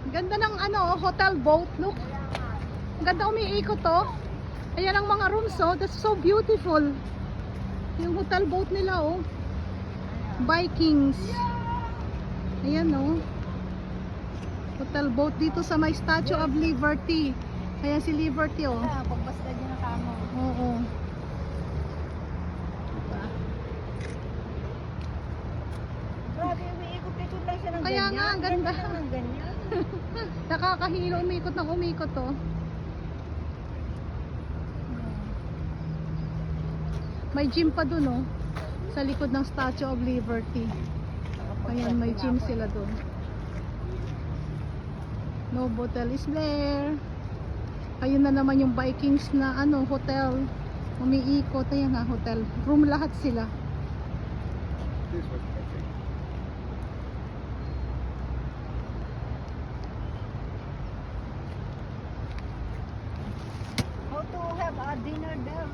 Ganda ng ano, hotel boat, look. Ganda umiikot to. Ayan ang mga rooms, oh. That's so beautiful. Yung hotel boat nila, oh. Vikings. Ayan, oh. Hotel boat dito sa may Statue of Liberty. Ayan si Liberty, oh. Pagbasta dyan na kamo. Oo. Diba? Grabe, umiikot-ikot lang siya ng Kaya ganyan. nga, ang ganda. Ganda ng ganyan. Nakakahilo, umikot ng umikot, oh. May gym pa dun, oh. Sa likod ng Statue of Liberty. Ayan, may gym sila dun. Novotel is there. Ayun na naman yung Vikings na ano, hotel. Umiikot. Ayan na, hotel. Room lahat sila. This was perfect. How to have a dinner there?